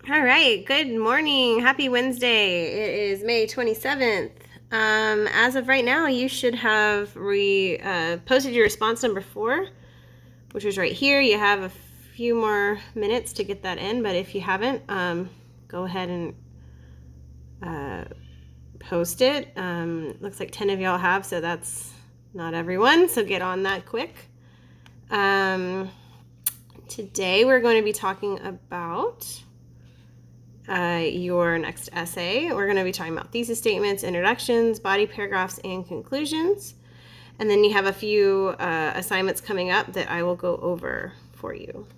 All right, good morning. Happy Wednesday. It is May 27th. As of right now, you should have posted your response number 4, which is right here. You have a few more minutes to get that in, but if you haven't, go ahead and post it. Looks like 10 of y'all have, so that's not everyone, so get on that quick. Today we're going to be talking about your next essay. We're going to be talking about thesis statements, introductions, body paragraphs, and conclusions. And then you have a few assignments coming up that I will go over for you.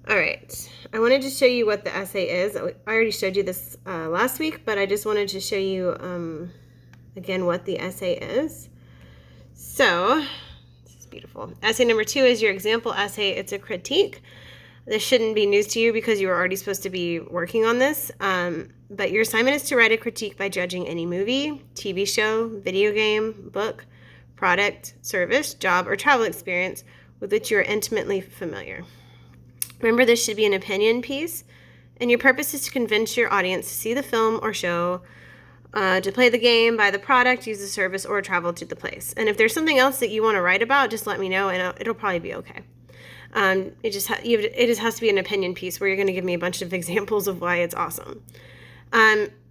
All right. I wanted to show you what the essay is. I already showed you this last week, but I just wanted to show you again what the essay is. So, this is beautiful. Essay number 2 is your example essay. It's a critique. This shouldn't be news to you because you were already supposed to be working on this. But your assignment is to write a critique by judging any movie, TV show, video game, book, product, service, job, or travel experience with which you are intimately familiar. Remember, this should be an opinion piece, and your purpose is to convince your audience to see the film or show, to play the game, buy the product, use the service, or travel to the place. And if there's something else that you want to write about, just let me know, and it'll probably be okay. It just has to be an opinion piece where you're going to give me a bunch of examples of why it's awesome.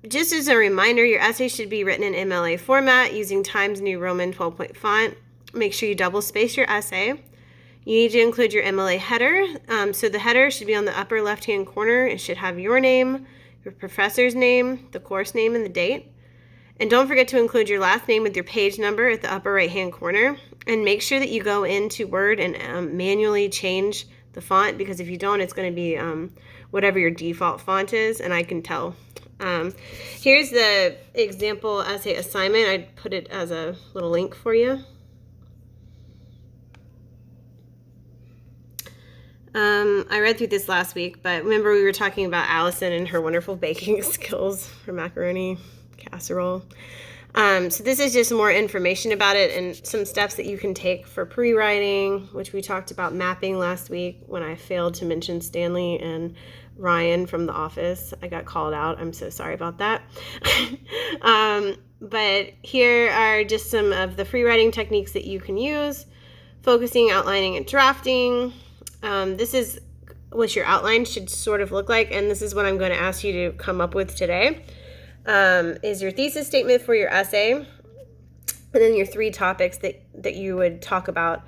Just as a reminder, your essay should be written in MLA format using Times New Roman 12-point font. Make sure you double space your essay. You need to include your MLA header. So the header should be on the upper left-hand corner. It should have your name, your professor's name, the course name, and the date. And don't forget to include your last name with your page number at the upper right-hand corner. And make sure that you go into Word and manually change the font, because if you don't, it's going to be whatever your default font is, and I can tell. Here's the example essay assignment. I put it as a little link for you. I read through this last week, but remember we were talking about Allison and her wonderful baking skills for macaroni casserole. So this is just more information about it and some steps that you can take for pre-writing, which we talked about mapping last week when I failed to mention Stanley and Ryan from The Office. I got called out. I'm so sorry about that. But here are just some of the free writing techniques that you can use: focusing, outlining, and drafting. This is what your outline should sort of look like, and this is what I'm going to ask you to come up with today. Is your thesis statement for your essay, and then your 3 topics that you would talk about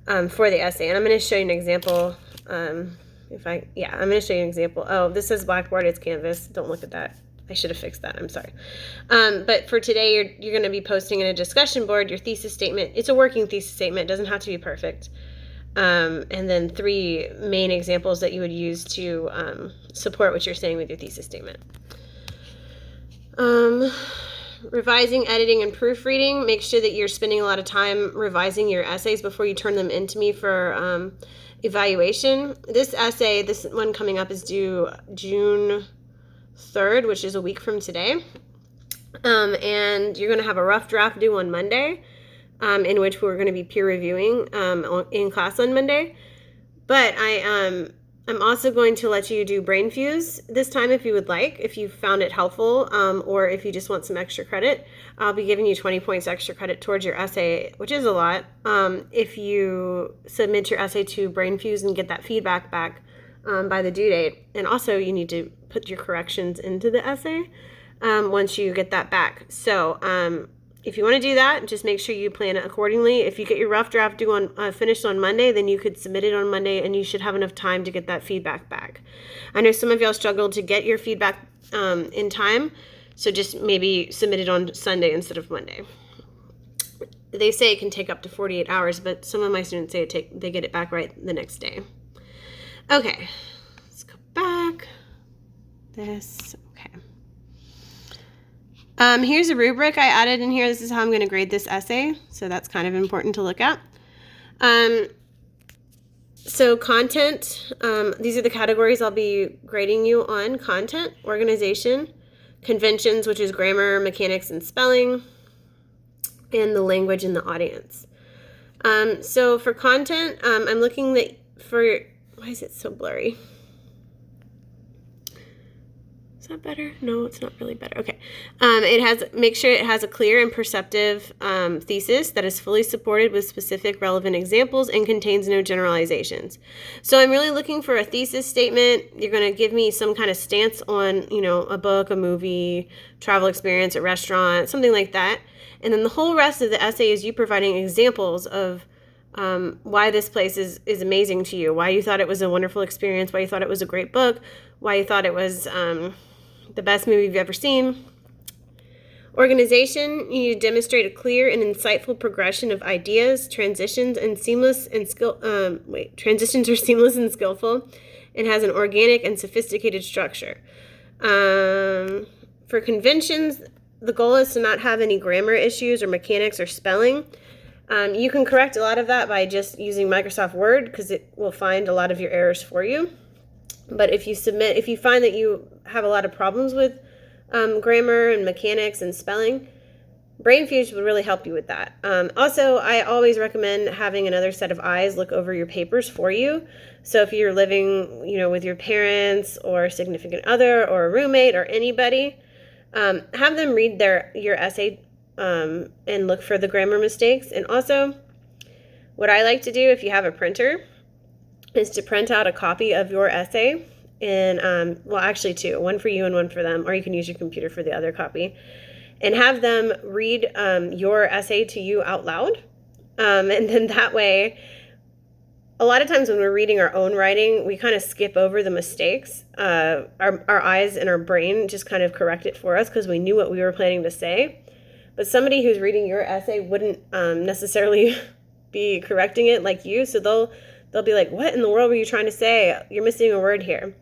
for the essay. And I'm going to show you an example. I'm going to show you an example. Oh, this says Blackboard, it's Canvas. Don't look at that. I should have fixed that. I'm sorry. But for today, you're going to be posting in a discussion board your thesis statement. It's a working thesis statement. It doesn't have to be perfect. And then 3 main examples that you would use to support what you're saying with your thesis statement. Revising, editing, and proofreading. Make sure that you're spending a lot of time revising your essays before you turn them into me for evaluation. This essay, this one coming up, is due June 3rd, which is a week from today. And you're going to have a rough draft due on Monday, in which we're going to be peer reviewing in class on Monday. But I'm also going to let you do Brain Fuse this time if you would like, if you found it helpful, or if you just want some extra credit. I'll be giving you 20 points extra credit towards your essay, which is a lot, if you submit your essay to Brain Fuse and get that feedback back by the due date. And also you need to put your corrections into the essay once you get that back. So if you want to do that, just make sure you plan it accordingly. If you get your rough draft finished on Monday, then you could submit it on Monday, and you should have enough time to get that feedback back. I know some of y'all struggled to get your feedback in time, so just maybe submit it on Sunday instead of Monday. They say it can take up to 48 hours, but some of my students say they get it back right the next day. Okay, let's go back. This, okay. Here's a rubric I added in here. This is how I'm going to grade this essay, so that's kind of important to look at. So content, these are the categories I'll be grading you on: content, organization, conventions, which is grammar, mechanics, and spelling, and the language and the audience. So for content, I'm looking for, why is it so blurry? Is that better? No, it's not really better. Okay. Make sure it has a clear and perceptive thesis that is fully supported with specific relevant examples and contains no generalizations. So I'm really looking for a thesis statement. You're going to give me some kind of stance on, a book, a movie, travel experience, a restaurant, something like that. And then the whole rest of the essay is you providing examples of why this place is amazing to you, why you thought it was a wonderful experience, why you thought it was a great book, why you thought it was the best movie you've ever seen. Organization, you demonstrate a clear and insightful progression of ideas. Transitions are seamless and skillful, and has an organic and sophisticated structure. For conventions, the goal is to not have any grammar issues or mechanics or spelling. You can correct a lot of that by just using Microsoft Word, because it will find a lot of your errors for you. But if you find that you have a lot of problems with grammar and mechanics and spelling, BrainFusion would really help you with that. Also, I always recommend having another set of eyes look over your papers for you. So if you're living, with your parents or significant other or a roommate or anybody, have them read your essay and look for the grammar mistakes. And also, what I like to do if you have a printer is to print out a copy of your essay, and actually two, one for you and one for them, or you can use your computer for the other copy, and have them read your essay to you out loud. And then that way, a lot of times when we're reading our own writing, we kind of skip over the mistakes. Our eyes and our brain just kind of correct it for us because we knew what we were planning to say. But somebody who's reading your essay wouldn't necessarily be correcting it like you, so they'll be like, what in the world were you trying to say? You're missing a word here.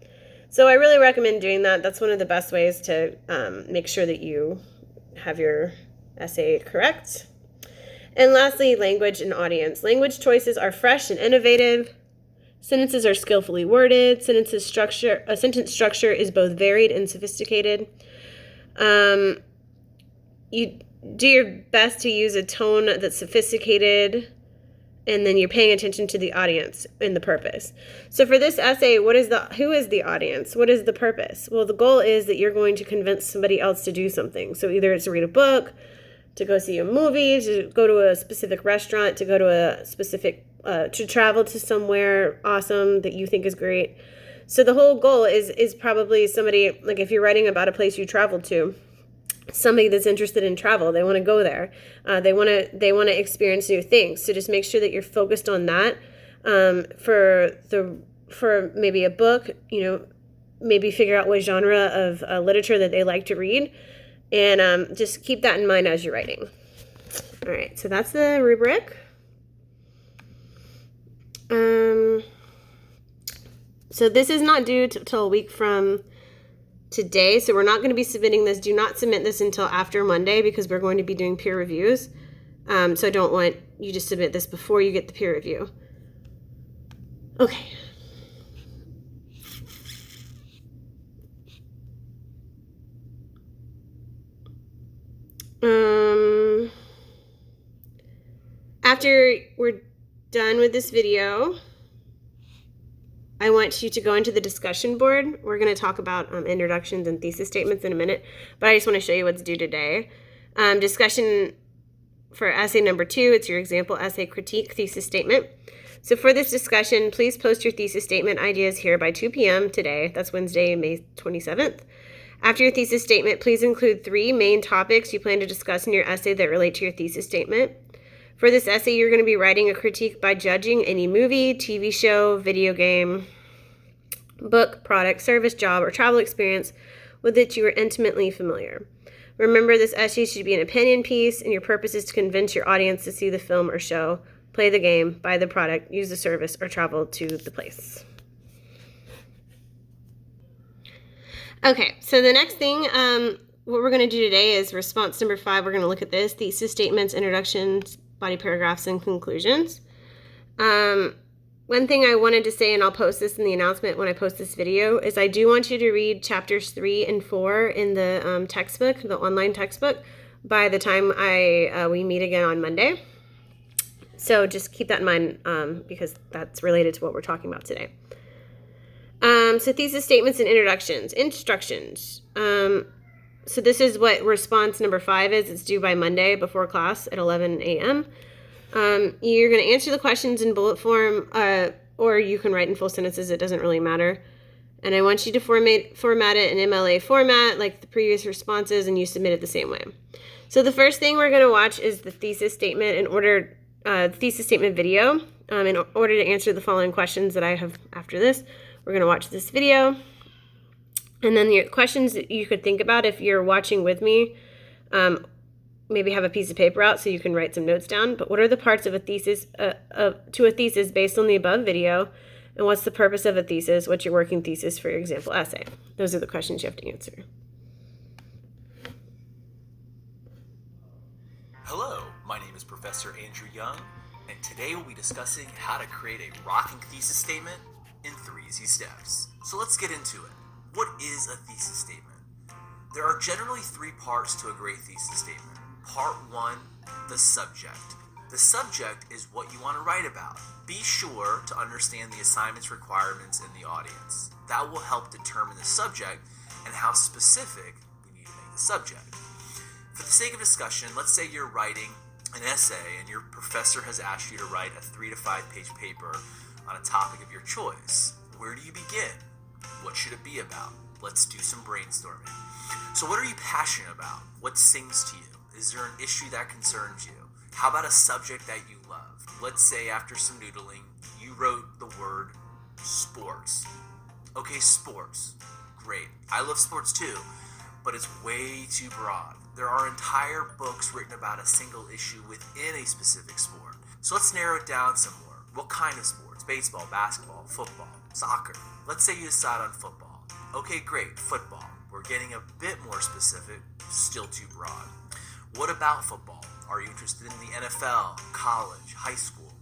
So I really recommend doing that. That's one of the best ways to make sure that you have your essay correct. And lastly, language and audience. Language choices are fresh and innovative. Sentences are skillfully worded. Sentence structure is both varied and sophisticated. You do your best to use a tone that's sophisticated, and then you're paying attention to the audience and the purpose. So for this essay, who is the audience? What is the purpose? Well, the goal is that you're going to convince somebody else to do something. So either it's to read a book, to go see a movie, to go to a specific restaurant, to go to a specific, to travel to somewhere awesome that you think is great. So the whole goal is probably somebody, like if you're writing about a place you traveled to, somebody that's interested in travel, they want to go there. They want to experience new things. So just make sure that you're focused on that. For maybe a book, maybe figure out what genre of literature that they like to read, and just keep that in mind as you're writing. All right, so that's the rubric. So this is not due till a week from today, so we're not going to be submitting this. Do not submit this until after Monday because we're going to be doing peer reviews. So I don't want you to submit this before you get the peer review. Okay. After we're done with this video, I want you to go into the discussion board. We're going to talk about introductions and thesis statements in a minute, but I just want to show you what's due today. Discussion for essay number 2, it's your example essay critique thesis statement. So for this discussion, please post your thesis statement ideas here by 2 p.m. today. That's Wednesday, May 27th. After your thesis statement, please include 3 main topics you plan to discuss in your essay that relate to your thesis statement. For this essay, you're going to be writing a critique by judging any movie, TV show, video game, book, product, service, job, or travel experience with which you are intimately familiar. Remember, this essay should be an opinion piece, and your purpose is to convince your audience to see the film or show, play the game, buy the product, use the service, or travel to the place. Okay, so the next thing, what we're going to do today is response number 5. We're going to look at this, thesis statements, introductions, body paragraphs, and conclusions. One thing I wanted to say, and I'll post this in the announcement when I post this video, is I do want you to read chapters 3 and 4 in the textbook, the online textbook, by the time we meet again on Monday. So just keep that in mind because that's related to what we're talking about today. So thesis statements and instructions. So this is what response number 5 is. It's due by Monday before class at 11 a.m. You're going to answer the questions in bullet form, or you can write in full sentences. It doesn't really matter. And I want you to format it in MLA format like the previous responses, and you submit it the same way. So the first thing we're going to watch is the thesis statement thesis statement video. In order to answer the following questions that I have after this, we're going to watch this video. And then the questions that you could think about if you're watching with me, maybe have a piece of paper out so you can write some notes down. But what are the parts of a thesis to a thesis based on the above video? And what's the purpose of a thesis? What's your working thesis for your example essay? Those are the questions you have to answer. Hello, my name is Professor Andrew Young, and today we'll be discussing how to create a rocking thesis statement in 3 easy steps. So let's get into it. What is a thesis statement? There are generally 3 parts to a great thesis statement. Part 1, the subject. The subject is what you want to write about. Be sure to understand the assignment's requirements in the audience. That will help determine the subject and how specific you need to make the subject. For the sake of discussion, let's say you're writing an essay and your professor has asked you to write a 3 to 5 page paper on a topic of your choice. Where do you begin? What should it be about? Let's do some brainstorming. So what are you passionate about? What sings to you? Is there an issue that concerns you? How about a subject that you love? Let's say after some noodling, you wrote the word sports. Okay, sports. Great. I love sports too, but it's way too broad. There are entire books written about a single issue within a specific sport. So let's narrow it down some more. What kind of sports? Baseball, basketball, football, soccer. Let's say you decide on football. Okay, great, football. We're getting a bit more specific, still too broad. What about football? Are you interested in the NFL, college, high school?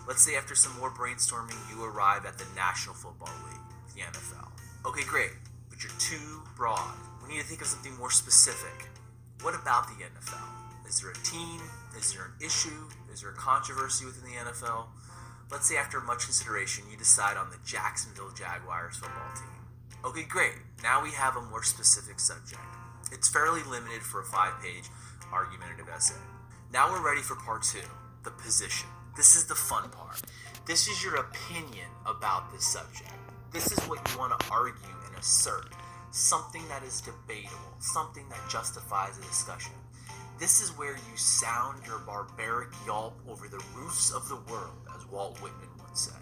Let's say after some more brainstorming, you arrive at the National Football League, the NFL. Okay, great, but you're too broad. We need to think of something more specific. What about the NFL? Is there a team? Is there an issue? Is there a controversy within the NFL? Let's say after much consideration, you decide on the Jacksonville Jaguars football team. Okay, great. Now we have a more specific subject. It's fairly limited for a 5-page argumentative essay. Now we're ready for part 2, the position. This is the fun part. This is your opinion about this subject. This is what you want to argue and assert. Something that is debatable, something that justifies a discussion. This is where you sound your barbaric yelp over the roofs of the world, as Walt Whitman once said.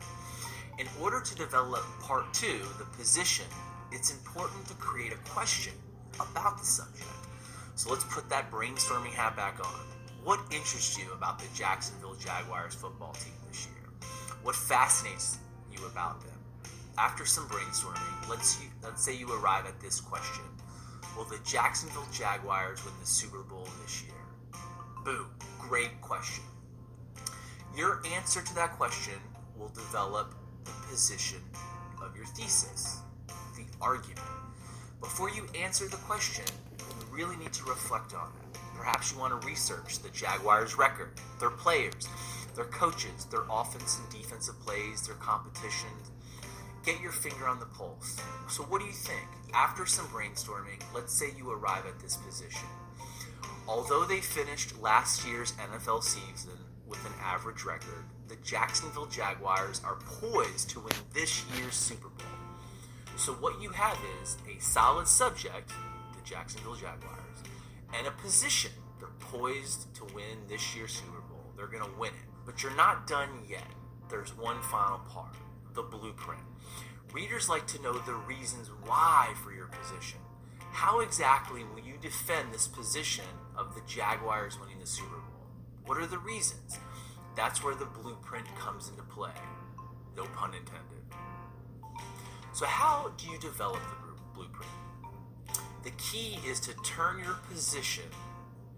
In order to develop part 2, the position, it's important to create a question about the subject. So let's put that brainstorming hat back on. What interests you about the Jacksonville Jaguars football team this year? What fascinates you about them? After some brainstorming, let's say you arrive at this question. Will the Jacksonville Jaguars win the Super Bowl this year? Boom, great question. Your answer to that question will develop the position of your thesis, the argument. Before you answer the question, you really need to reflect on it. Perhaps you want to research the Jaguars' record, their players, their coaches, their offense and defensive plays, their competitions. Get your finger on the pulse. So what do you think? After some brainstorming, let's say you arrive at this position. Although they finished last year's NFL season with an average record, the Jacksonville Jaguars are poised to win this year's Super Bowl. So what you have is a solid subject, the Jacksonville Jaguars, and a position. They're poised to win this year's Super Bowl. They're going to win it. But you're not done yet. There's one final part, the blueprint. Readers like to know the reasons why for your position. How exactly will you defend this position of the Jaguars winning the Super Bowl? What are the reasons? That's where the blueprint comes into play. No pun intended. So how do you develop the blueprint? The key is to turn your position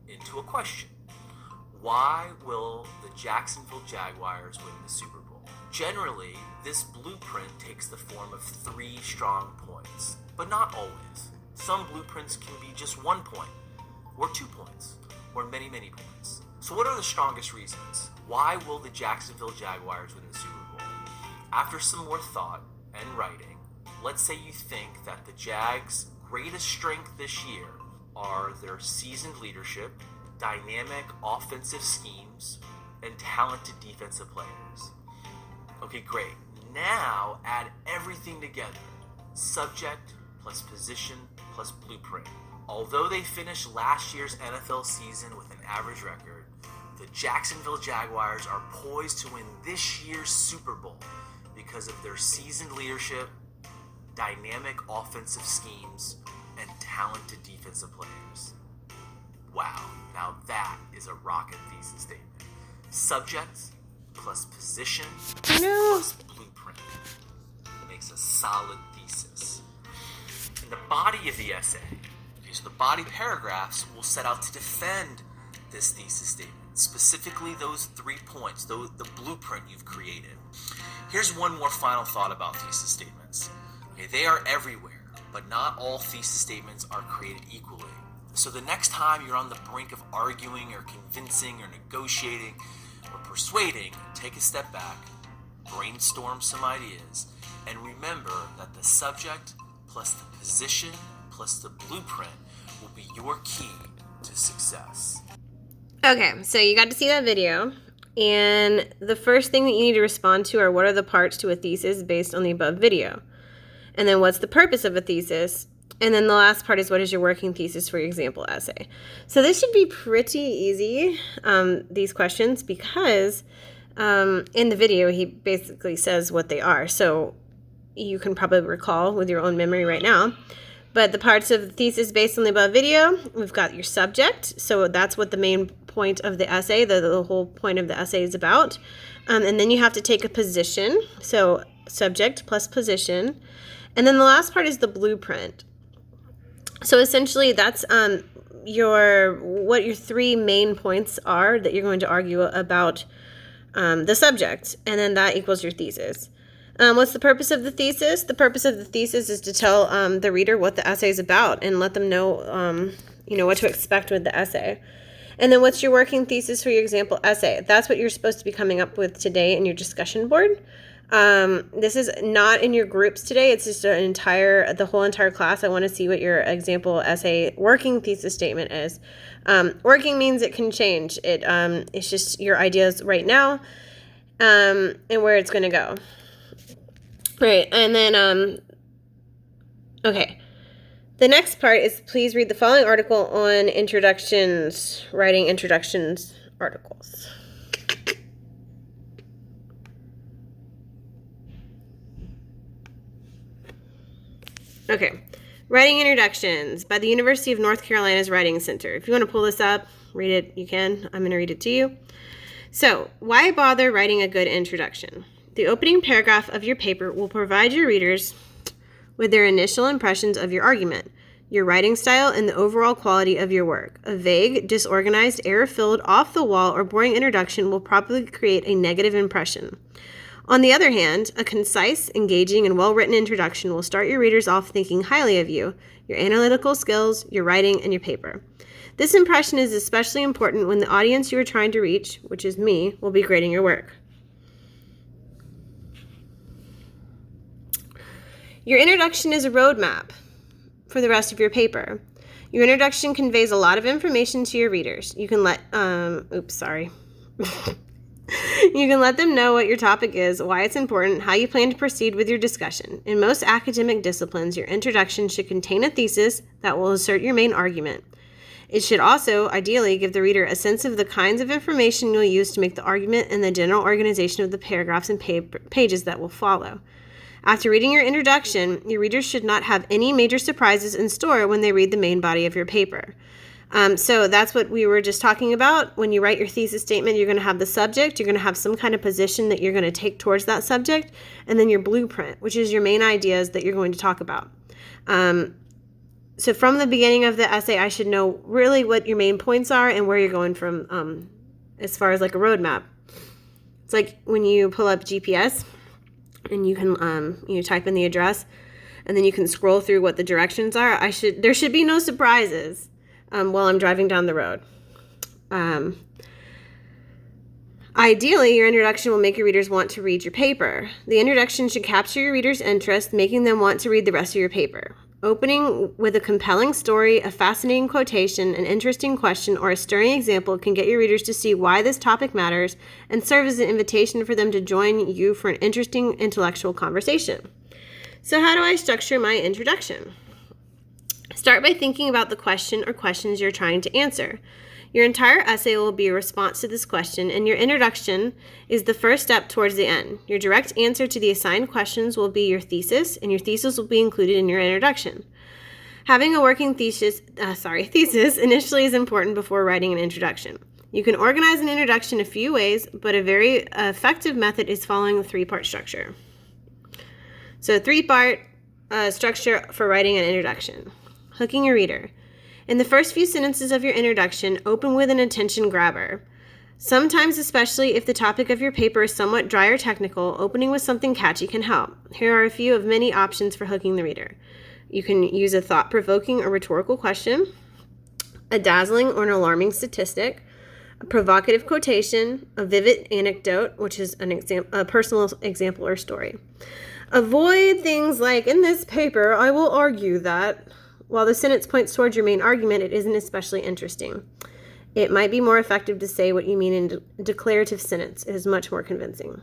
into a question. Why will the Jacksonville Jaguars win the Super Bowl? Generally, this blueprint takes the form of 3 strong points, but not always. Some blueprints can be just 1 point, or 2 points, or many, many points. So what are the strongest reasons? Why will the Jacksonville Jaguars win the Super Bowl? After some more thought and writing, let's say you think that the Jags' greatest strength this year are their seasoned leadership, dynamic offensive schemes, and talented defensive players. Okay, great. Now add everything together. Subject plus position plus blueprint. Although they finished last year's NFL season with an average record, the Jacksonville Jaguars are poised to win this year's Super Bowl because of their seasoned leadership, dynamic offensive schemes, and talented defensive players. Wow, now that is a rocket thesis statement. Subject plus position plus blueprint makes a solid thesis. In the body of the essay, so the body paragraphs will set out to defend this thesis statement, specifically those 3 points, the blueprint you've created. Here's one more final thought about thesis statements. Okay, they are everywhere, but not all thesis statements are created equally. So the next time you're on the brink of arguing or convincing or negotiating or persuading, take a step back, brainstorm some ideas, and remember that the subject plus the position plus the blueprint will be your key to success. Okay, so you got to see that video. And the first thing that you need to respond to are what are the parts to a thesis based on the above video? And then what's the purpose of a thesis? And then the last part is what is your working thesis for your example essay? So this should be pretty easy, these questions, because in the video he basically says what they are. So you can probably recall with your own memory right now. But the parts of the thesis based on the above video, we've got your subject. So that's what the main point of the essay, the whole point of the essay is about. And then you have to take a position. So subject plus position. And then the last part is the blueprint. So essentially that's what your 3 main points are that you're going to argue about the subject. And then that equals your thesis. What's the purpose of the thesis? The purpose of the thesis is to tell the reader what the essay is about and let them know, what to expect with the essay. And then what's your working thesis for your example essay? That's what you're supposed to be coming up with today in your discussion board. This is not in your groups today. It's just the whole entire class. I want to see what your example essay working thesis statement is. Working means it can change. It's just your ideas right now, and where it's going to go. Right, and then, okay. The next part is please read the following article on introductions, writing introductions articles. Okay, writing introductions by the University of North Carolina's Writing Center. If you want to pull this up, read it, you can. I'm going to read it to you. So, why bother writing a good introduction? The opening paragraph of your paper will provide your readers with their initial impressions of your argument, your writing style, and the overall quality of your work. A vague, disorganized, error-filled, off-the-wall, or boring introduction will probably create a negative impression. On the other hand, a concise, engaging, and well-written introduction will start your readers off thinking highly of you, your analytical skills, your writing, and your paper. This impression is especially important when the audience you are trying to reach, which is me, will be grading your work. Your introduction is a roadmap for the rest of your paper. Your introduction conveys a lot of information to your readers. You can let, you can let them know what your topic is, why it's important, how you plan to proceed with your discussion. In most academic disciplines, your introduction should contain a thesis that will assert your main argument. It should also, ideally, give the reader a sense of the kinds of information you'll use to make the argument and the general organization of the paragraphs and pages that will follow. After reading your introduction, your readers should not have any major surprises in store when they read the main body of your paper. So that's what we were just talking about. When you write your thesis statement, you're going to have the subject, you're going to have some kind of position that you're going to take towards that subject, and then your blueprint, which is your main ideas that you're going to talk about. So from the beginning of the essay, I should know really what your main points are and where you're going from as far as like a roadmap. It's like when you pull up GPS and you can type in the address and then you can scroll through what the directions are. There should be no surprises while I'm driving down the road. Ideally, your introduction will make your readers want to read your paper. The introduction should capture your readers' interest, making them want to read the rest of your paper. Opening with a compelling story, a fascinating quotation, an interesting question, or a stirring example can get your readers to see why this topic matters and serve as an invitation for them to join you for an interesting intellectual conversation. So how do I structure my introduction? Start by thinking about the question or questions you're trying to answer. Your entire essay will be a response to this question, and your introduction is the first step towards the end. Your direct answer to the assigned questions will be your thesis, and your thesis will be included in your introduction. Having a working thesis initially is important before writing an introduction. You can organize an introduction a few ways, but a very effective method is following the three-part structure. So, three-part structure for writing an introduction. Hooking your reader. In the first few sentences of your introduction, open with an attention grabber. Sometimes, especially if the topic of your paper is somewhat dry or technical, opening with something catchy can help. Here are a few of many options for hooking the reader. You can use a thought-provoking or rhetorical question, a dazzling or an alarming statistic, a provocative quotation, a vivid anecdote, which is a personal example or story. Avoid things like, in this paper, I will argue that... While the sentence points towards your main argument, it isn't especially interesting. It might be more effective to say what you mean in a declarative sentence. It is much more convincing.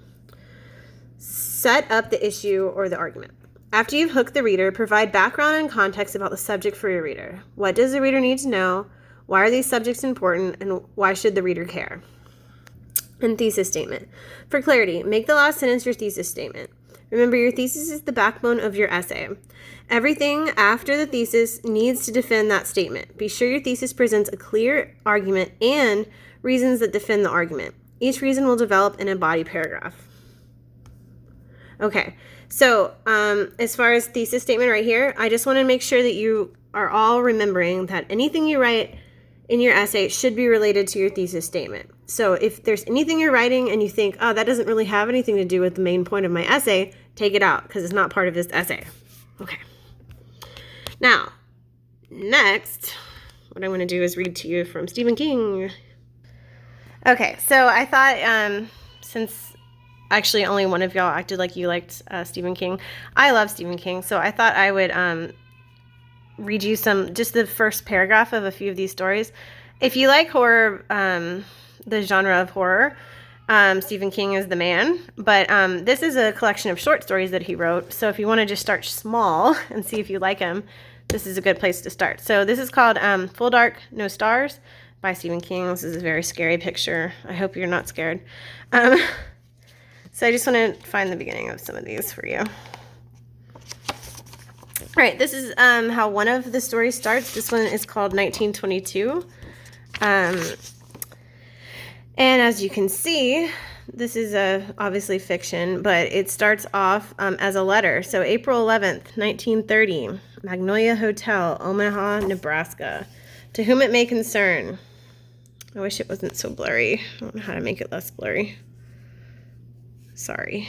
Set up the issue or the argument. After you've hooked the reader, provide background and context about the subject for your reader. What does the reader need to know? Why are these subjects important? And why should the reader care? And thesis statement. For clarity, make the last sentence your thesis statement. Remember, your thesis is the backbone of your essay. Everything after the thesis needs to defend that statement. Be sure your thesis presents a clear argument and reasons that defend the argument. Each reason will develop in a body paragraph. Okay, so as far as thesis statement right here, I just want to make sure that you are all remembering that anything you write in your essay should be related to your thesis statement. So if there's anything you're writing and you think, oh, that doesn't really have anything to do with the main point of my essay, take it out because it's not part of this essay. Okay. Now, next, what I'm going to do is read to you from Stephen King. Okay, so I thought since actually only one of y'all acted like you liked Stephen King, I love Stephen King, so I thought I would read you just the first paragraph of a few of these stories. If you like horror, the genre of horror, Stephen King is the man, but this is a collection of short stories that he wrote, so if you want to just start small and see if you like him, this is a good place to start. So this is called Full Dark, No Stars by Stephen King. This is a very scary picture. I hope you're not scared. So I just want to find the beginning of some of these for you. All right, this is how one of the stories starts. This one is called 1922. And as you can see, this is obviously fiction, but it starts off as a letter. So April 11th, 1930, Magnolia Hotel, Omaha, Nebraska. To whom it may concern. I wish it wasn't so blurry. I don't know how to make it less blurry. Sorry.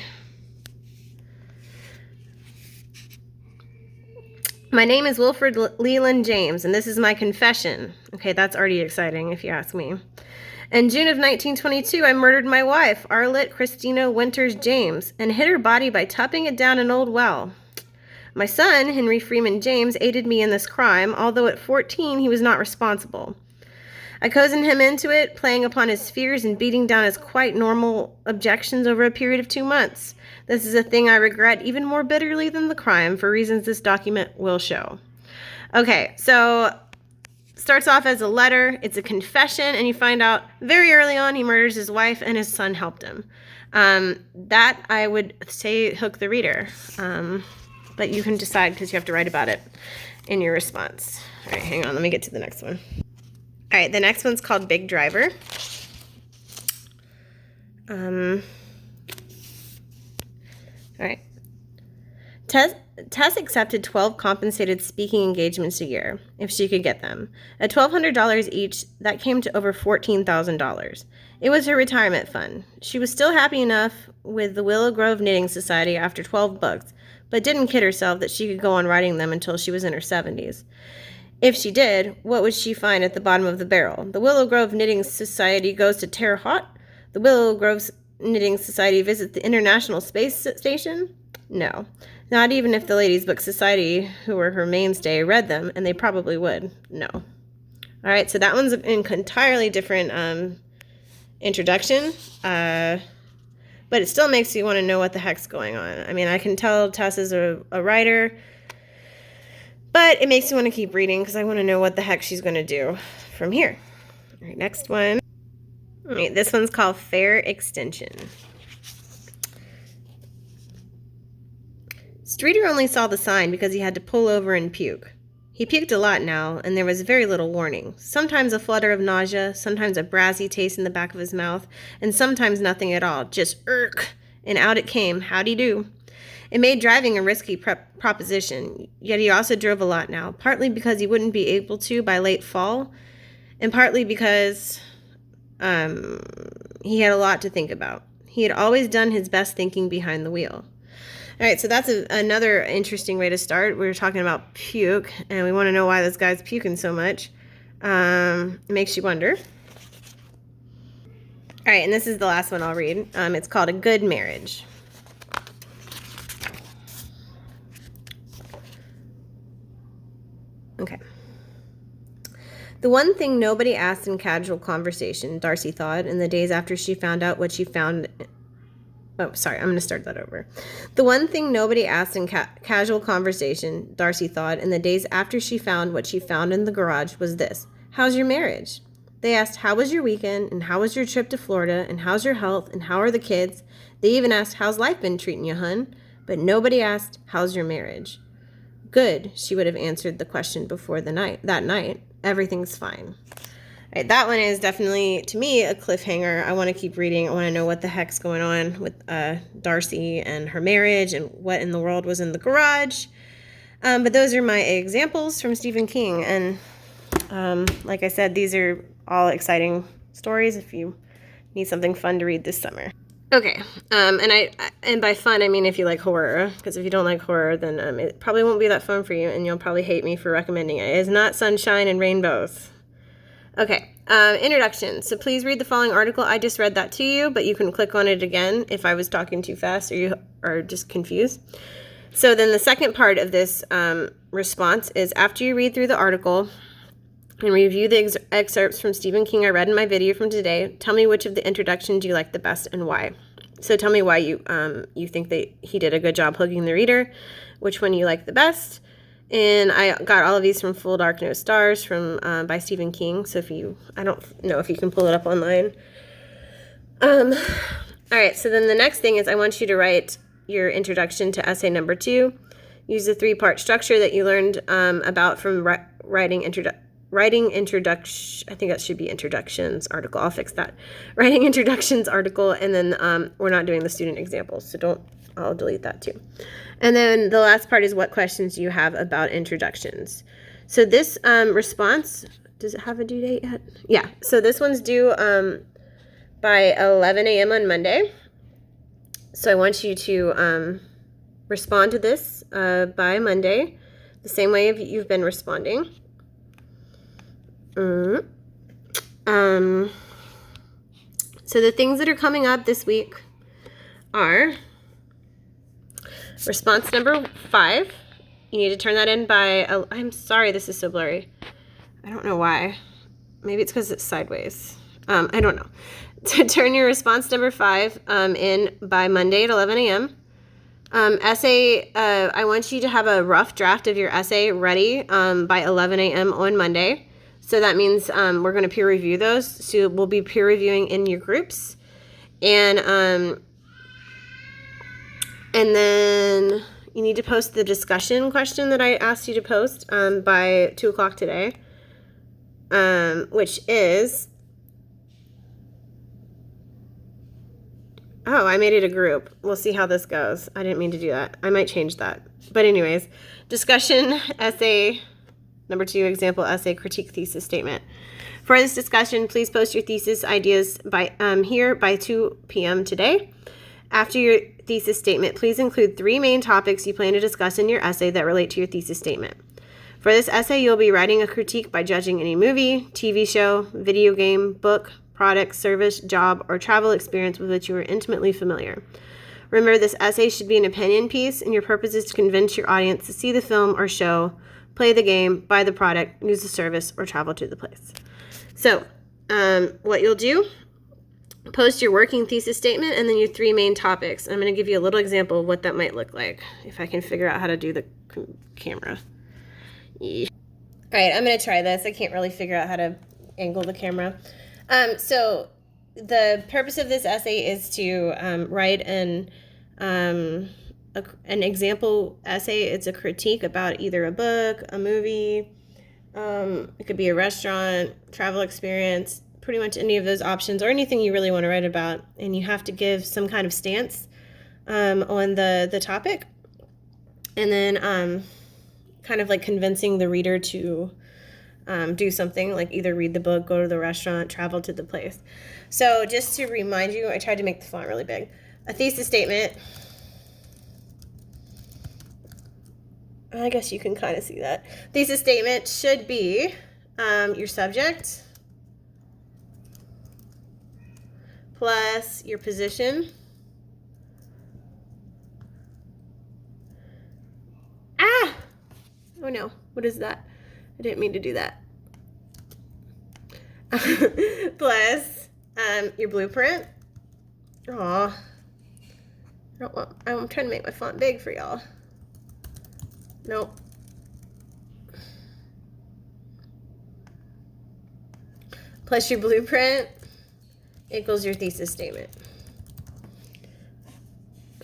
My name is Wilfred Leland James, and this is my confession. Okay, that's already exciting if you ask me. In June of 1922, I murdered my wife, Arlette Christina Winters James, and hid her body by topping it down an old well. My son, Henry Freeman James, aided me in this crime, although at 14 he was not responsible. I cozened him into it, playing upon his fears and beating down his quite normal objections over a period of 2 months. This is a thing I regret even more bitterly than the crime, for reasons this document will show. Okay, so starts off as a letter, it's a confession, and you find out very early on he murders his wife and his son helped him. That I would say hook the reader, but you can decide because you have to write about it in your response. All right, hang on, let me get to the next one. All right, the next one's called Big Driver. All right. Tess accepted 12 compensated speaking engagements a year, if she could get them. At $1,200 each, that came to over $14,000. It was her retirement fund. She was still happy enough with the Willow Grove Knitting Society after 12 books, but didn't kid herself that she could go on writing them until she was in her 70s. If she did, what would she find at the bottom of the barrel? The Willow Grove Knitting Society goes to Terre Haute, The Willow Grove Knitting Society visits the International Space Station? No. Not even if the Ladies Book Society, who were her mainstay, read them, and they probably would. No. All right, so that one's an entirely different introduction, but it still makes you want to know what the heck's going on. I mean, I can tell Tess is a writer, but it makes me want to keep reading because I want to know what the heck she's going to do from here. All right, next one. All right, this one's called Fair Extension. Streeter only saw the sign because he had to pull over and puke. He puked a lot now, and there was very little warning. Sometimes a flutter of nausea, sometimes a brassy taste in the back of his mouth, and sometimes nothing at all, just irk, and out it came, howdy do. It made driving a risky proposition, yet he also drove a lot now, partly because he wouldn't be able to by late fall, and partly because he had a lot to think about. He had always done his best thinking behind the wheel. All right, so that's another interesting way to start. We were talking about puke, and we want to know why this guy's puking so much. It makes you wonder. All right, and this is the last one I'll read. It's called A Good Marriage. Okay. The one thing nobody asked in casual conversation, Darcy thought, in the days after she found out what she found... Oh, sorry, I'm going to start that over. The one thing nobody asked in casual conversation, Darcy thought, in the days after she found what she found in the garage was this: how's your marriage? They asked, how was your weekend, and how was your trip to Florida, and how's your health, and how are the kids? They even asked, how's life been treating you, hun? But nobody asked, how's your marriage? Good, she would have answered the question before that night. Everything's fine. All right, that one is definitely, to me, a cliffhanger. I want to keep reading. I want to know what the heck's going on with Darcy and her marriage and what in the world was in the garage. But those are my examples from Stephen King. And like I said, these are all exciting stories if you need something fun to read this summer. Okay, and by fun, I mean if you like horror, because if you don't like horror, then it probably won't be that fun for you, and you'll probably hate me for recommending it. It is not sunshine and rainbows. Okay, introduction. So please read the following article. I just read that to you, but you can click on it again if I was talking too fast or you are just confused. So then the second part of this response is after you read through the article and review the excerpts from Stephen King I read in my video from today, tell me which of the introductions you like the best and why. So tell me why you think that he did a good job hooking the reader, which one you like the best. And I got all of these from Full Dark No Stars by Stephen King. So I don't know if you can pull it up online. All right, so then the next thing is I want you to write your introduction to essay number 2. Use the 3-part structure that you learned about from writing introduction. I think that should be introductions article. I'll fix that. Writing introductions article, and then we're not doing the student examples, so I'll delete that too. And then the last part is what questions do you have about introductions. So this response, does it have a due date yet? Yeah, so this one's due by 11 a.m. on Monday. So I want you to respond to this by Monday, the same way you've been responding. So the things that are coming up this week are response number 5. You need to turn that in by, I'm sorry, this is so blurry. I don't know why. Maybe it's because it's sideways. I don't know. To turn your response number 5 in by Monday at 11 a.m. Essay, I want you to have a rough draft of your essay ready by 11 a.m. on Monday. So that means we're going to peer review those. So we'll be peer reviewing in your groups. And then you need to post the discussion question that I asked you to post by 2 o'clock today, which is, oh, I made it a group. We'll see how this goes. I didn't mean to do that. I might change that. But anyways, discussion essay number 2, example essay, critique thesis statement. For this discussion, please post your thesis ideas by 2 p.m. today. After your thesis statement, please include 3 main topics you plan to discuss in your essay that relate to your thesis statement. For this essay, you'll be writing a critique by judging any movie, TV show, video game, book, product, service, job, or travel experience with which you are intimately familiar. Remember, this essay should be an opinion piece, and your purpose is to convince your audience to see the film or show, play the game, buy the product, use the service, or travel to the place. So, what you'll do, post your working thesis statement and then your 3 main topics. I'm going to give you a little example of what that might look like, if I can figure out how to do the camera. Yeah. All right, I'm going to try this. I can't really figure out how to angle the camera. So the purpose of this essay is to write an example essay. It's a critique about either a book, a movie, it could be a restaurant, travel experience, pretty much any of those options, or anything you really want to write about. And you have to give some kind of stance on the topic, and then kind of like convincing the reader to do something, like either read the book, go to the restaurant, travel to the place. So just to remind you, I tried to make the font really big. A thesis statement, I guess you can kind of see that. Thesis statement should be your subject plus your position. Ah! Oh no, what is that? I didn't mean to do that. Plus your blueprint. Aw. I'm trying to make my font big for y'all. Nope. Plus your blueprint equals your thesis statement.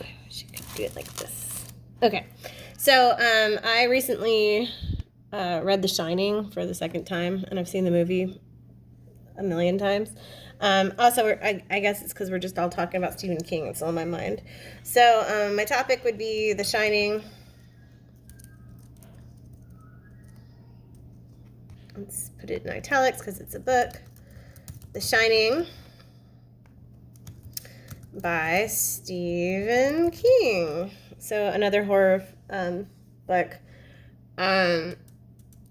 I wish I could do it like this. Okay. So I recently read The Shining for the 2nd time, and I've seen the movie a million times. Also, I guess it's because we're just all talking about Stephen King. It's on my mind. So my topic would be The Shining. Let's put it in italics because it's a book. The Shining by Stephen King. So another horror book.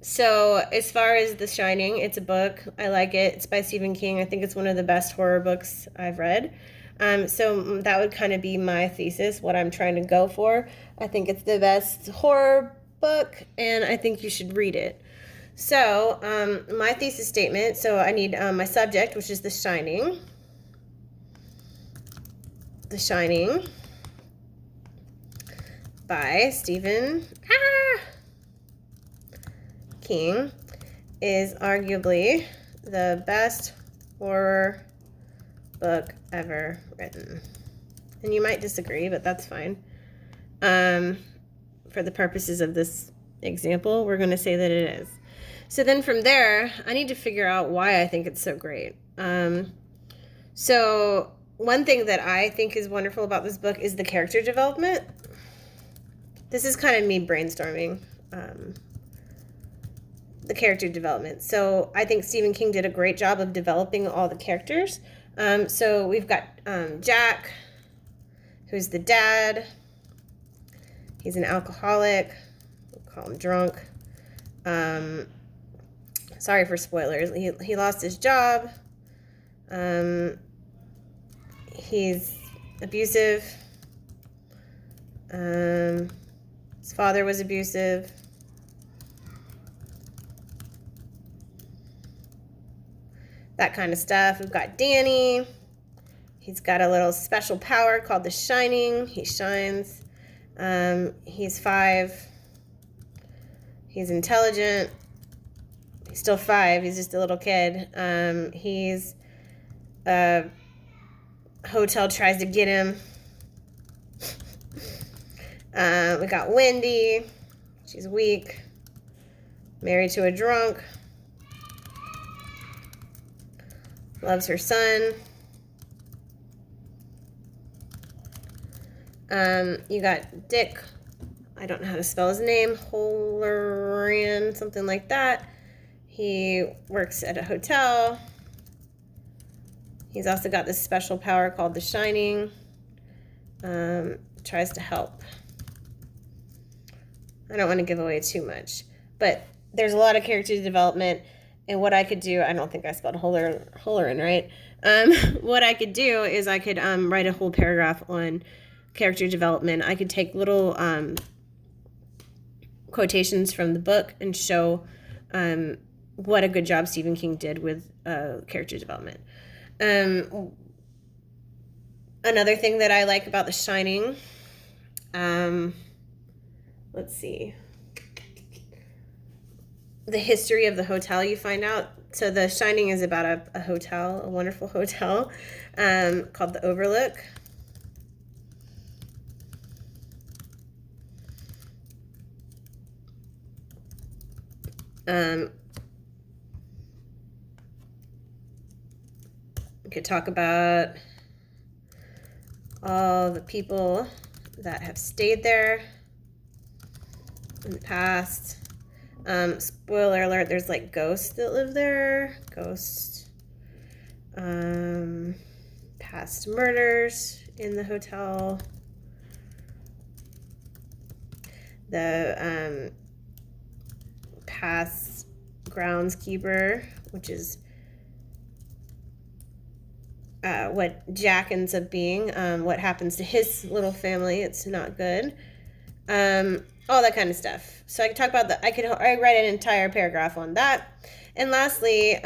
So as far as The Shining, it's a book. I like it. It's by Stephen King. I think it's one of the best horror books I've read. So that would kind of be my thesis, what I'm trying to go for. I think it's the best horror book, and I think you should read it. So my thesis statement, so I need my subject, which is The Shining. The Shining by Stephen King is arguably the best horror book ever written. And you might disagree, but that's fine. For the purposes of this example, we're going to say that it is. So then from there, I need to figure out why I think it's so great. So one thing that I think is wonderful about this book is the character development. This is kind of me brainstorming the character development. So I think Stephen King did a great job of developing all the characters. So we've got Jack, who's the dad. He's an alcoholic. We'll call him drunk. Sorry for spoilers. He lost his job. He's abusive. His father was abusive. That kind of stuff. We've got Danny. He's got a little special power called the Shining. He shines. He's 5. He's intelligent. He's still 5. He's just a little kid. He's hotel tries to get him. We got Wendy. She's weak. Married to a drunk. Loves her son. You got Dick. I don't know how to spell his name. Halloran, something like that. He works at a hotel. He's also got this special power called the Shining. Tries to help. I don't want to give away too much, but there's a lot of character development, And what I could do, I don't think I spelled Holleran right. What I could do is I could write a whole paragraph on character development. I could take little quotations from the book and show what a good job Stephen King did with character development. Another thing that I like about The Shining, let's see, the history of the hotel you find out. So The Shining is about a hotel, a wonderful hotel called the Overlook. We could talk about all the people that have stayed there in the past. Spoiler alert, there's like ghosts that live there. Ghosts. Past murders in the hotel. The past groundskeeper, which is what Jack ends up being, what happens to his little family. It's not good. All that kind of stuff. So I could talk about I write an entire paragraph on that. And lastly,